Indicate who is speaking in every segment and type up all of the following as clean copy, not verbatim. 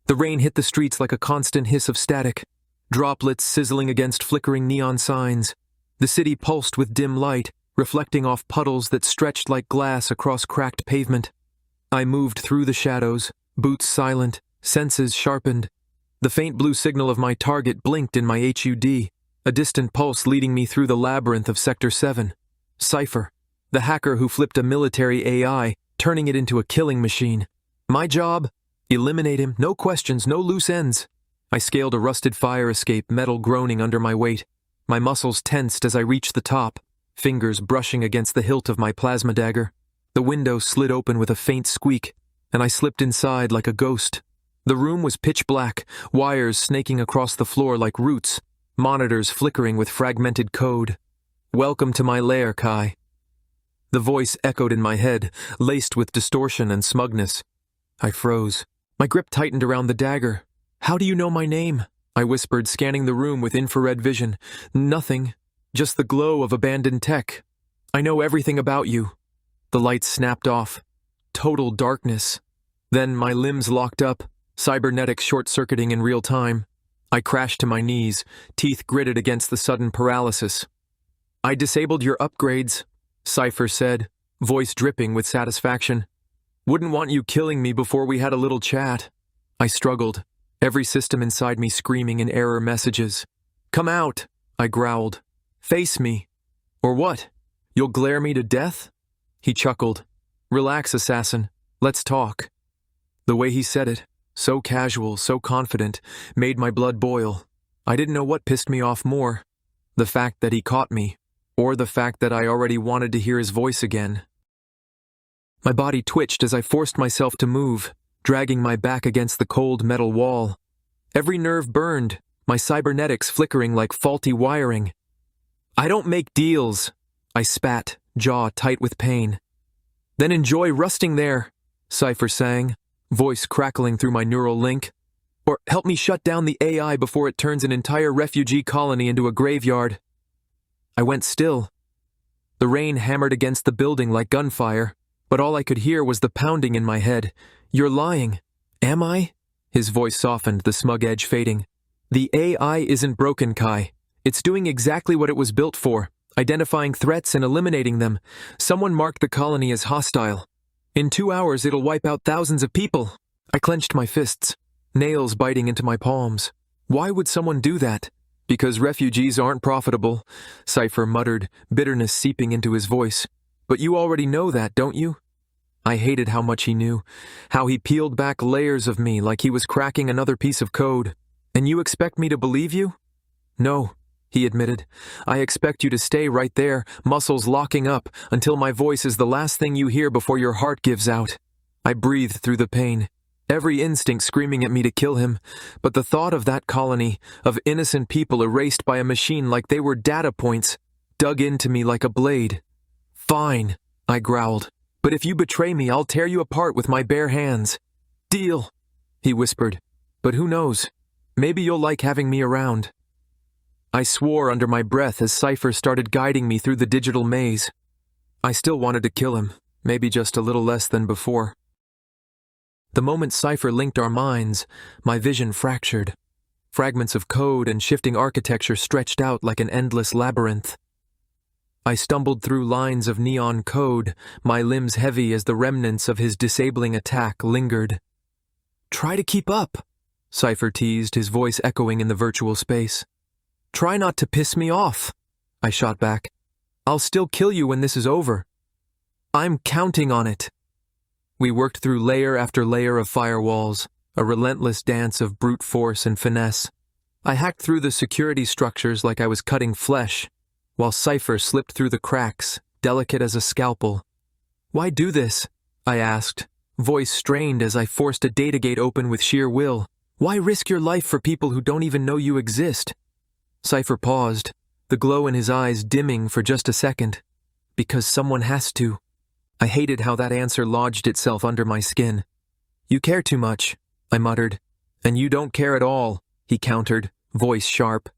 Speaker 1: The rain hit the streets like a constant hiss of static, droplets sizzling against flickering neon signs. The city pulsed with dim light, reflecting off puddles that stretched like glass across cracked pavement. I moved through the shadows, boots silent, senses sharpened. The faint blue signal of my target blinked in my HUD, a distant pulse leading me through the labyrinth of Sector 7. Cypher, the hacker who flipped a military AI, turning it into a killing machine. My job? Eliminate him, no questions, no loose ends. I scaled a rusted fire escape, metal groaning under my weight. My muscles tensed as I reached the top, fingers brushing against the hilt of my plasma dagger. The window slid open with a faint squeak, and I slipped inside like a ghost. The room was pitch black, wires snaking across the floor like roots, monitors flickering with fragmented code. "Welcome to my lair, Kai." The voice echoed in my head, laced with distortion and smugness. I froze. My grip tightened around the dagger. "How do you know my name?" I whispered, scanning the room with infrared vision. "Nothing. Just the glow of abandoned tech. I know everything about you." The lights snapped off. Total darkness. Then my limbs locked up, cybernetics short-circuiting in real time. I crashed to my knees, teeth gritted against the sudden paralysis. "I disabled your upgrades," Cypher said, voice dripping with satisfaction. "Wouldn't want you killing me before we had a little chat." I struggled, every system inside me screaming in error messages. "Come out," I growled. "Face me." "Or what? You'll glare me to death?" He chuckled. "Relax, assassin. Let's talk." The way he said it, so casual, so confident, made my blood boil. I didn't know what pissed me off more, the fact that he caught me, or the fact that I already wanted to hear his voice again. My body twitched as I forced myself to move, dragging my back against the cold metal wall. Every nerve burned, my cybernetics flickering like faulty wiring. "I don't make deals," I spat, jaw tight with pain. "Then enjoy rusting there," Cypher sang, voice crackling through my neural link. "Or help me shut down the AI before it turns an entire refugee colony into a graveyard." I went still. The rain hammered against the building like gunfire, but all I could hear was the pounding in my head. "You're lying." "Am I?" His voice softened, the smug edge fading. "The AI isn't broken, Kai. It's doing exactly what it was built for, identifying threats and eliminating them. Someone marked the colony as hostile. In 2 hours, it'll wipe out thousands of people." I clenched my fists, nails biting into my palms. "Why would someone do that?" "Because refugees aren't profitable," Cypher muttered, bitterness seeping into his voice. "But you already know that, don't you?" I hated how much he knew, how he peeled back layers of me like he was cracking another piece of code. "And you expect me to believe you?" "No," he admitted. "I expect you to stay right there, muscles locking up, until my voice is the last thing you hear before your heart gives out." I breathed through the pain, every instinct screaming at me to kill him, but the thought of that colony, of innocent people erased by a machine like they were data points, dug into me like a blade. "Fine," I growled. "But if you betray me, I'll tear you apart with my bare hands." "Deal," he whispered. "But who knows? Maybe you'll like having me around." I swore under my breath as Cypher started guiding me through the digital maze. I still wanted to kill him, maybe just a little less than before. The moment Cypher linked our minds, my vision fractured. Fragments of code and shifting architecture stretched out like an endless labyrinth. I stumbled through lines of neon code, my limbs heavy as the remnants of his disabling attack lingered. "Try to keep up," Cypher teased, his voice echoing in the virtual space. "Try not to piss me off," I shot back. "I'll still kill you when this is over." "I'm counting on it." We worked through layer after layer of firewalls, a relentless dance of brute force and finesse. I hacked through the security structures like I was cutting flesh, while Cypher slipped through the cracks, delicate as a scalpel. "Why do this?" I asked, voice strained as I forced a data gate open with sheer will. "Why risk your life for people who don't even know you exist?" Cypher paused, the glow in his eyes dimming for just a second. "Because someone has to." I hated how that answer lodged itself under my skin. "You care too much," I muttered. "And you don't care at all," he countered, voice sharp.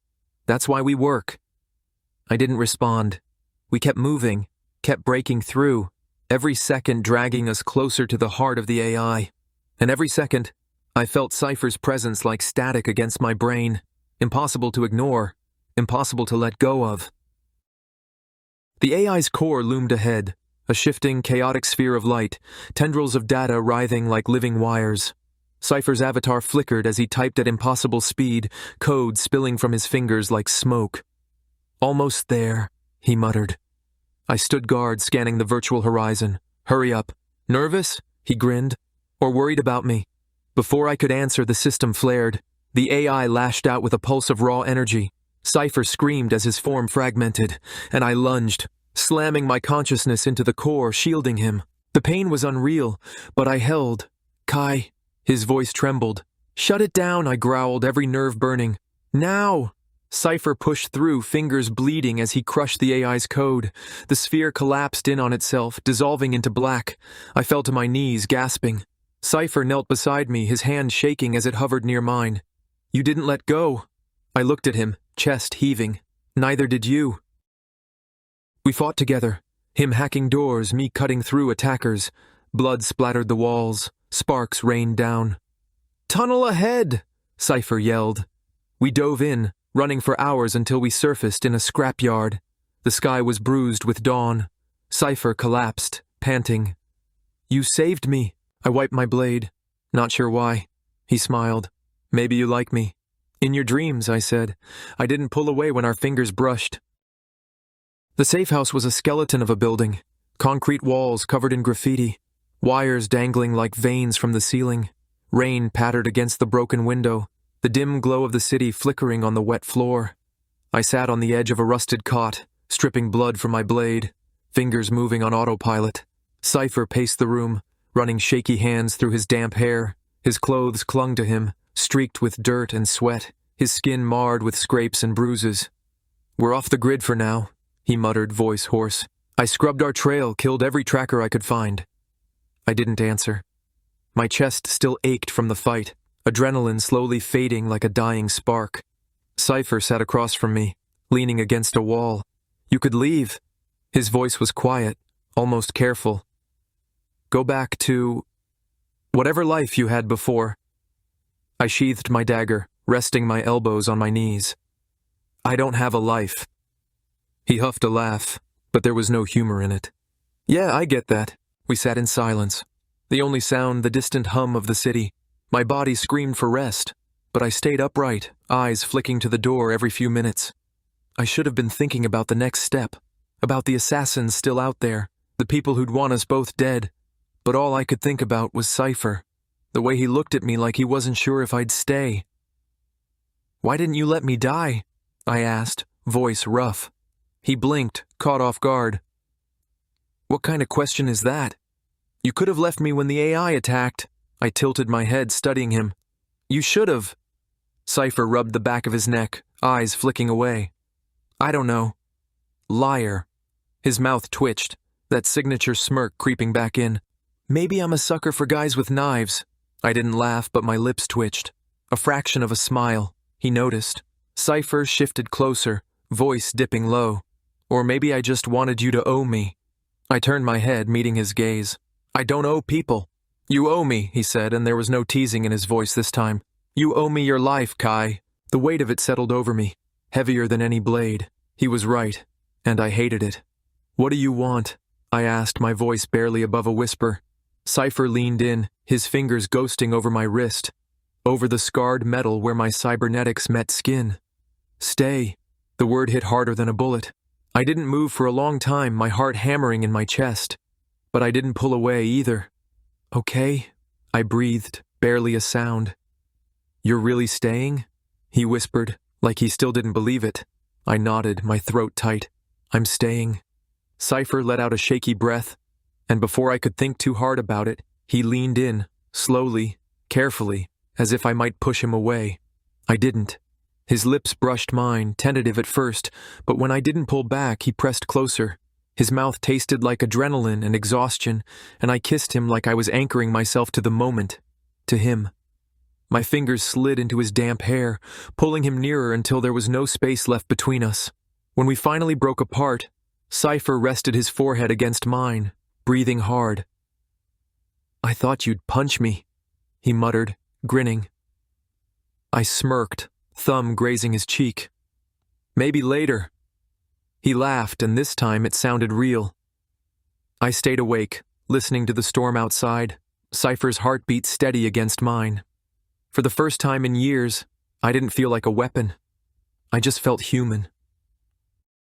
Speaker 1: "That's why we work." I didn't respond. We kept moving, kept breaking through, every second dragging us closer to the heart of the AI. And every second, I felt Cypher's presence like static against my brain, impossible to ignore, impossible to let go of. The AI's core loomed ahead, a shifting, chaotic sphere of light, tendrils of data writhing like living wires. Cypher's avatar flickered as he typed at impossible speed, code spilling from his fingers like smoke. "Almost there," he muttered. I stood guard, scanning the virtual horizon. "Hurry up." "Nervous?" he grinned. "Or worried about me?" Before I could answer, the system flared. The AI lashed out with a pulse of raw energy. Cypher screamed as his form fragmented, and I lunged, slamming my consciousness into the core, shielding him. The pain was unreal, but I held. "Kai." His voice trembled. "Shut it down," I growled, every nerve burning. "Now!" Cypher pushed through, fingers bleeding as he crushed the AI's code. The sphere collapsed in on itself, dissolving into black. I fell to my knees, gasping. Cypher knelt beside me, his hand shaking as it hovered near mine. "You didn't let go." I looked at him, chest heaving. "Neither did you." We fought together, him hacking doors, me cutting through attackers. Blood splattered the walls, sparks rained down. "Tunnel ahead!" Cypher yelled. We dove in, running for hours until we surfaced in a scrapyard. The sky was bruised with dawn. Cypher collapsed, panting. "You saved me." I wiped my blade. "Not sure why." He smiled. "Maybe you like me." "In your dreams," I said. I didn't pull away when our fingers brushed. The safe house was a skeleton of a building. Concrete walls covered in graffiti. Wires dangling like veins from the ceiling. Rain pattered against the broken window. The dim glow of the city flickering on the wet floor. I sat on the edge of a rusted cot, stripping blood from my blade, fingers moving on autopilot. Cypher paced the room, running shaky hands through his damp hair. His clothes clung to him, streaked with dirt and sweat, his skin marred with scrapes and bruises. "We're off the grid for now," he muttered, voice hoarse. "I scrubbed our trail, killed every tracker I could find." I didn't answer. My chest still ached from the fight, adrenaline slowly fading like a dying spark. Cypher sat across from me, leaning against a wall. "You could leave." His voice was quiet, almost careful. "Go back to whatever life you had before." I sheathed my dagger, resting my elbows on my knees. "I don't have a life." He huffed a laugh, but there was no humor in it. "Yeah, I get that." We sat in silence. The only sound, the distant hum of the city. My body screamed for rest, but I stayed upright, eyes flicking to the door every few minutes. I should have been thinking about the next step, about the assassins still out there, the people who'd want us both dead. But all I could think about was Cypher, the way he looked at me like he wasn't sure if I'd stay. "Why didn't you let me die?" I asked, voice rough. He blinked, caught off guard. "What kind of question is that?" "You could have left me when the AI attacked." I tilted my head, studying him. "You should have." Cypher rubbed the back of his neck, eyes flicking away. "I don't know." "Liar." His mouth twitched, that signature smirk creeping back in. "Maybe I'm a sucker for guys with knives." I didn't laugh, but my lips twitched. A fraction of a smile. He noticed. Cypher shifted closer, voice dipping low. "Or maybe I just wanted you to owe me." I turned my head, meeting his gaze. "I don't owe people." "You owe me," he said, and there was no teasing in his voice this time. "You owe me your life, Kai." The weight of it settled over me, heavier than any blade. He was right, and I hated it. "What do you want?" I asked, my voice barely above a whisper. Cypher leaned in, his fingers ghosting over my wrist, over the scarred metal where my cybernetics met skin. "Stay." The word hit harder than a bullet. I didn't move for a long time, my heart hammering in my chest. But I didn't pull away either. "Okay," I breathed, barely a sound. "You're really staying?" he whispered, like he still didn't believe it. I nodded, my throat tight. "I'm staying." Cypher let out a shaky breath, and before I could think too hard about it, he leaned in, slowly, carefully, as if I might push him away. I didn't. His lips brushed mine, tentative at first, but when I didn't pull back, he pressed closer. His mouth tasted like adrenaline and exhaustion, and I kissed him like I was anchoring myself to the moment, to him. My fingers slid into his damp hair, pulling him nearer until there was no space left between us. When we finally broke apart, Cypher rested his forehead against mine, breathing hard. "I thought you'd punch me," he muttered, grinning. I smirked, thumb grazing his cheek. Maybe later. He laughed, and this time it sounded real. I stayed awake, listening to the storm outside, Cypher's heartbeat steady against mine. For the first time in years, I didn't feel like a weapon. I just felt human.